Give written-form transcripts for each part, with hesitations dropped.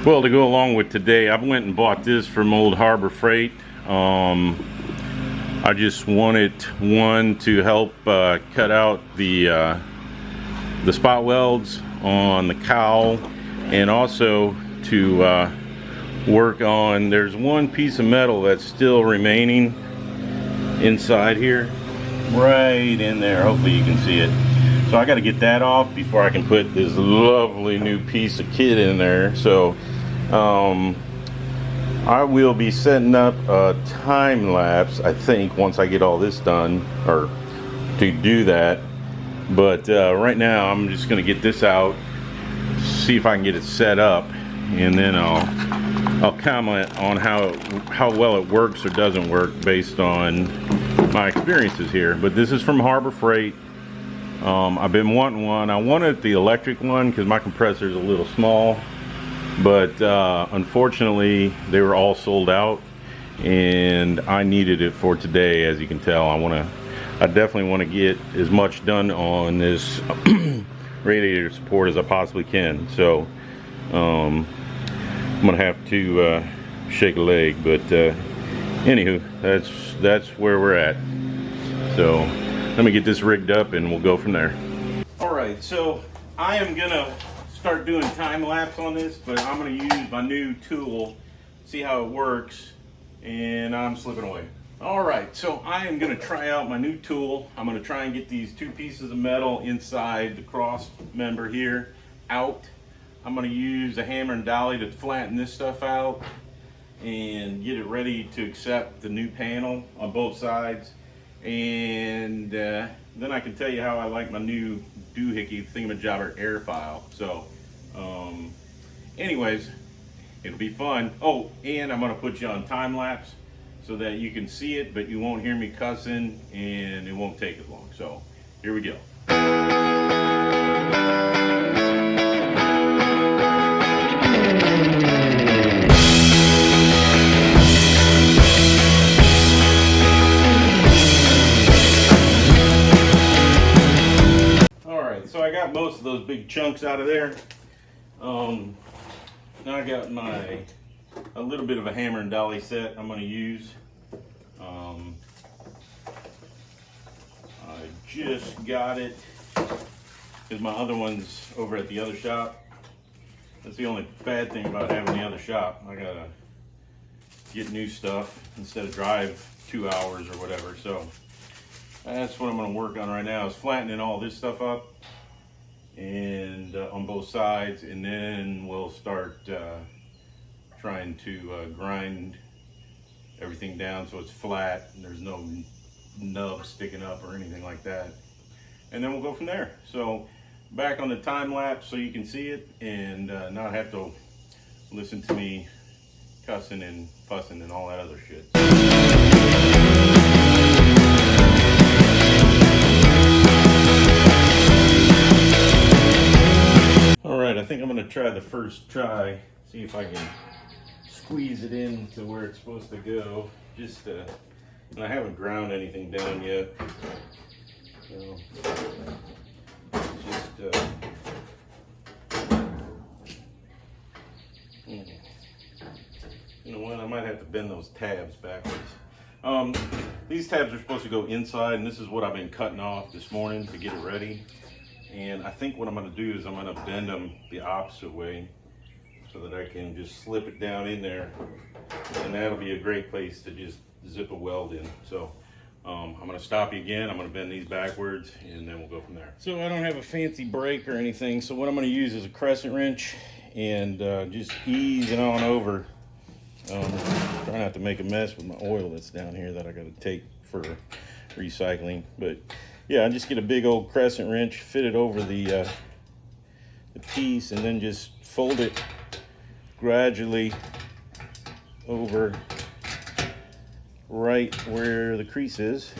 Well, to go along with today, I went and bought this from Old Harbor Freight. I just wanted one to help cut out the spot welds on the cowl, and also to work on, there's one piece of metal that's still remaining inside here, right in there. Hopefully you can see it. So I got to get that off before I can put this lovely new piece of kit in there. So I will be setting up a time lapse, I think, once I get all this done, or to do that. But right now I'm just going to get this out, see if I can get it set up, and then I'll comment on how well it works or doesn't work based on my experiences here. But this is from Harbor Freight. I've been wanting one. I wanted the electric one because my compressor is a little small, but unfortunately they were all sold out, and I needed it for today. As you can tell, I definitely want to get as much done on this radiator support as I possibly can. So I'm gonna have to shake a leg, but anywho, that's where we're at. So let me get this rigged up and we'll go from there. All right, so I am gonna start doing time lapse on this, but I'm gonna use my new tool, see how it works, and I'm slipping away. All right, so I am gonna try out my new tool. I'm gonna try and get these two pieces of metal inside the cross member here out. I'm gonna use a hammer and dolly to flatten this stuff out and get it ready to accept the new panel on both sides. And then I can tell you how I like my new doohickey thingamajobber air file. So anyways, it'll be fun. Oh, and I'm gonna put you on time lapse so that you can see it, but you won't hear me cussing, and it won't take as long. So here we go. So I got most of those big chunks out of there. Now I got a little bit of a hammer and dolly set I'm going to use. I just got it because my other one's over at the other shop. That's the only bad thing about having the other shop. I gotta get new stuff instead of drive 2 hours or whatever. So that's what I'm going to work on right now, is flattening all this stuff up and on both sides, and then we'll start trying to grind everything down so it's flat and there's no nub sticking up or anything like that, and then we'll go from there. So back on the time lapse so you can see it and not have to listen to me cussing and fussing and all that other shit. Alright, I think I'm going to try the first try, see if I can squeeze it in to where it's supposed to go. Just, and I haven't ground anything down yet. So, just, you know what, I might have to bend those tabs backwards. These tabs are supposed to go inside, and this is what I've been cutting off this morning to get it ready. And I think what I'm going to do is I'm going to bend them the opposite way so that I can just slip it down in there, and that'll be a great place to just zip a weld in. So I'm going to stop you again. I'm going to bend these backwards, and then we'll go from there. So I don't have a fancy brake or anything, so what I'm going to use is a crescent wrench and just ease it on over. Try not to make a mess with my oil that's down here that I got to take for recycling. But yeah, I just get a big old crescent wrench, fit it over the piece, and then just fold it gradually over right where the crease is,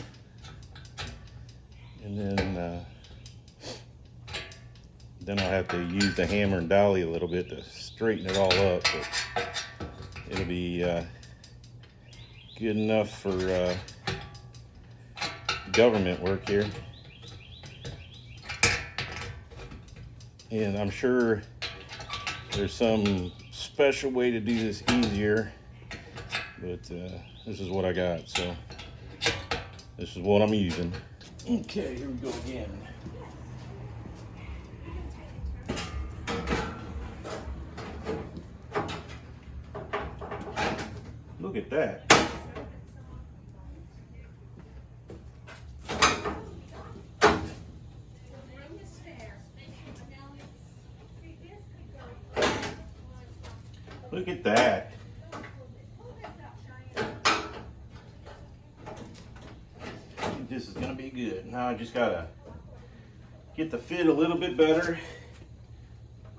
and then I'll have to use the hammer and dolly a little bit to straighten it all up, but it'll be good enough for government work here. And I'm sure there's some special way to do this easier, but this is what I got, so this is what I'm using. Okay, here we go again. Look at that. Look at that. I think this is gonna be good. Now I just gotta get the fit a little bit better.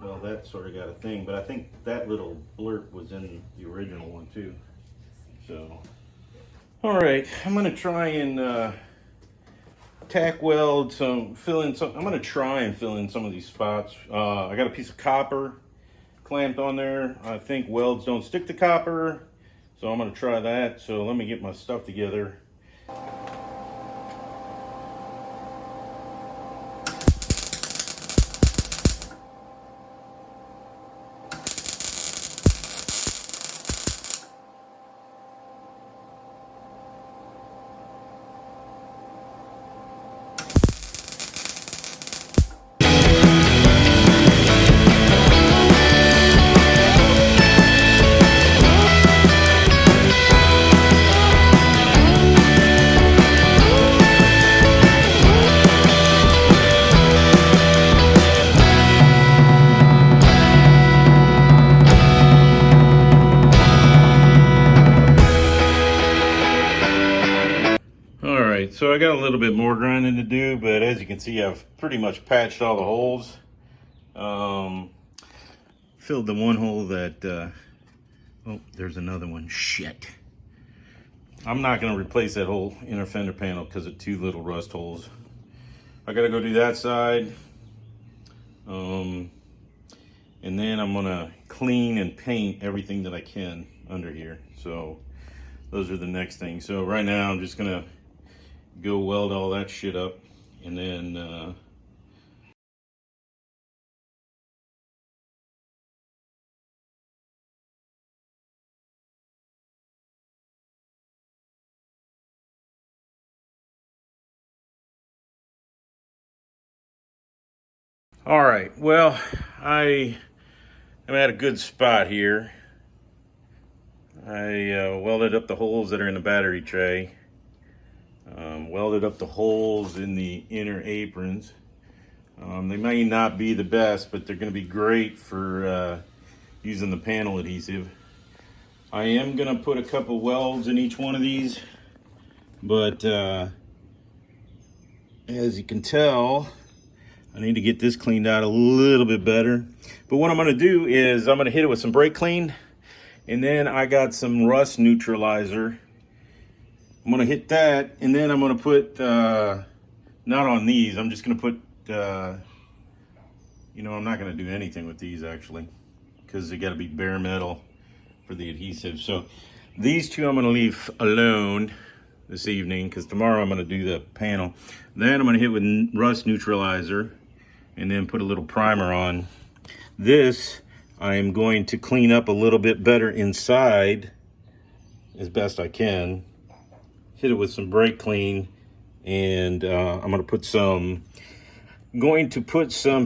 Well, that sort of got a thing, but I think that little blurb was in the original one too. So, all right, I'm gonna try and tack weld some, fill in some. I'm gonna try and fill in some of these spots. I got a piece of copper clamped on there. I think welds don't stick to copper, so I'm gonna try that. So let me get my stuff together. So I got a little bit more grinding to do, but as you can see, I've pretty much patched all the holes. Filled the one hole that, oh, there's another one, shit. I'm not gonna replace that whole inner fender panel because of two little rust holes. I gotta go do that side. And then I'm gonna clean and paint everything that I can under here. So those are the next things. So right now I'm just gonna go weld all that shit up, and then all right, well, I am at a good spot here. I welded up the holes that are in the battery tray, welded up the holes in the inner aprons. They may not be the best, but they're going to be great for using the panel adhesive. I am going to put a couple welds in each one of these, but as you can tell, I need to get this cleaned out a little bit better. But what I'm going to do is I'm going to hit it with some brake clean, and then I got some rust neutralizer. I'm going to hit that, and then I'm going to put, not on these, I'm just going to put, you know, I'm not going to do anything with these actually, because they got to be bare metal for the adhesive. So these two I'm going to leave alone this evening, because tomorrow I'm going to do the panel. Then I'm going to hit with rust neutralizer, and then put a little primer on. This I'm going to clean up a little bit better inside as best I can. Hit it with some brake clean, and I'm going to put some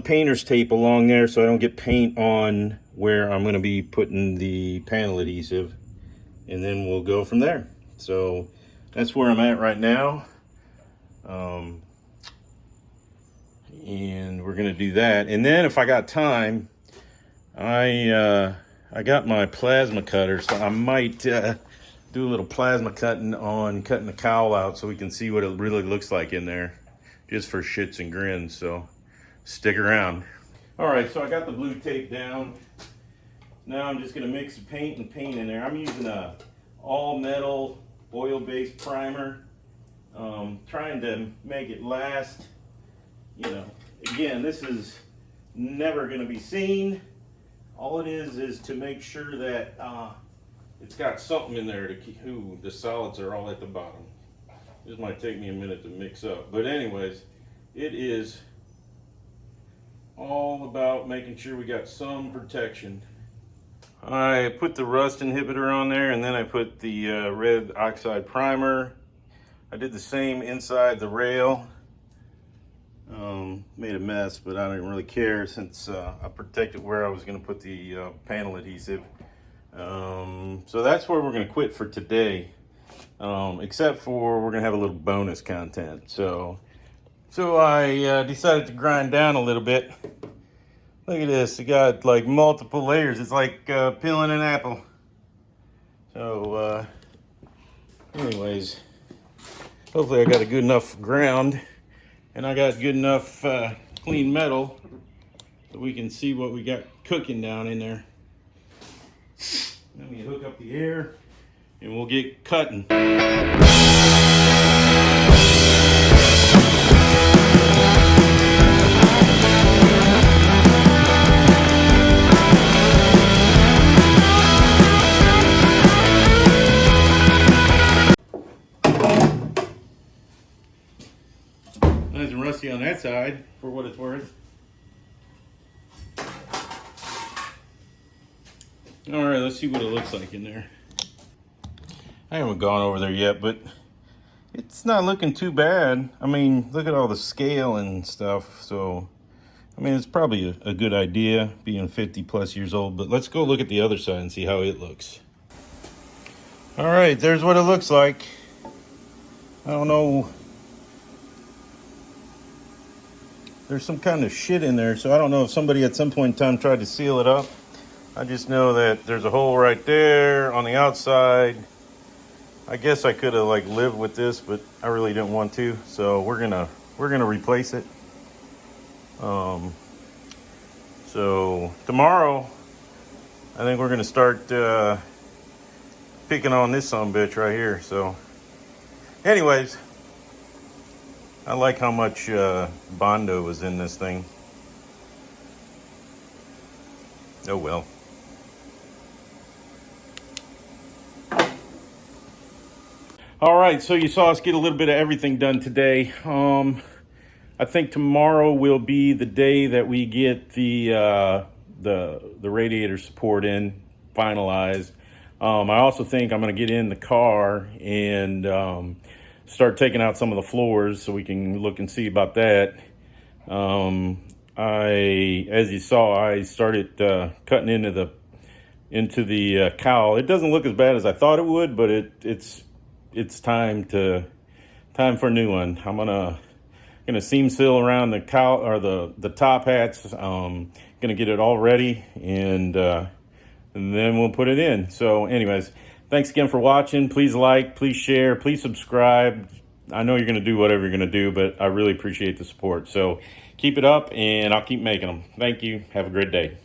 painter's tape along there so I don't get paint on where I'm going to be putting the panel adhesive, and then we'll go from there. So that's where I'm at right now, and we're going to do that. And then if I got time, I got my plasma cutter, so I might do a little plasma cutting the cowl out so we can see what it really looks like in there, just for shits and grins. So stick around. All right, so I got the blue tape down. Now I'm just gonna mix the paint and paint in there. I'm using a all metal oil-based primer, trying to make it last. You know, again, this is never gonna be seen. All it is to make sure that it's got something in there to keep. Ooh, the solids are all at the bottom. This might take me a minute to mix up, but anyways, it is all about making sure we got some protection I put the rust inhibitor on there, and then I put the red oxide primer. I did the same inside the rail. Made a mess, but I didn't really care since I protected where I was going to put the panel adhesive. So that's where we're going to quit for today, except for we're going to have a little bonus content. So I decided to grind down a little bit. Look at this, it got like multiple layers. It's like peeling an apple. So anyways, hopefully I got a good enough ground and I got good enough clean metal so we can see what we got cooking down in there. Then we hook up the air and we'll get cutting. Nice and rusty on that side, for what it's worth. All right, let's see what it looks like in there. I haven't gone over there yet, but it's not looking too bad. I mean, look at all the scale and stuff. So, I mean, it's probably a good idea being 50 plus years old, but let's go look at the other side and see how it looks. All right, there's what it looks like. I don't know. There's some kind of shit in there, so I don't know if somebody at some point in time tried to seal it up. I just know that there's a hole right there on the outside. I guess I could have like lived with this, but I really didn't want to. So we're gonna replace it. So tomorrow, I think we're gonna start picking on this sumbitch right here. So, anyways. I like how much Bondo was in this thing. Oh well. All right, so you saw us get a little bit of everything done today. I think tomorrow will be the day that we get the radiator support in finalized. I also think I'm going to get in the car and start taking out some of the floors so we can look and see about that. As you saw, I started cutting into the cowl. It doesn't look as bad as I thought it would, but it's time for a new one. I'm gonna seam seal around the cowl or the top hats. Gonna get it all ready and then we'll put it in. So anyways, thanks again for watching. Please like, please share, please subscribe. I know you're going to do whatever you're going to do, but I really appreciate the support. So keep it up and I'll keep making them. Thank you. Have a great day.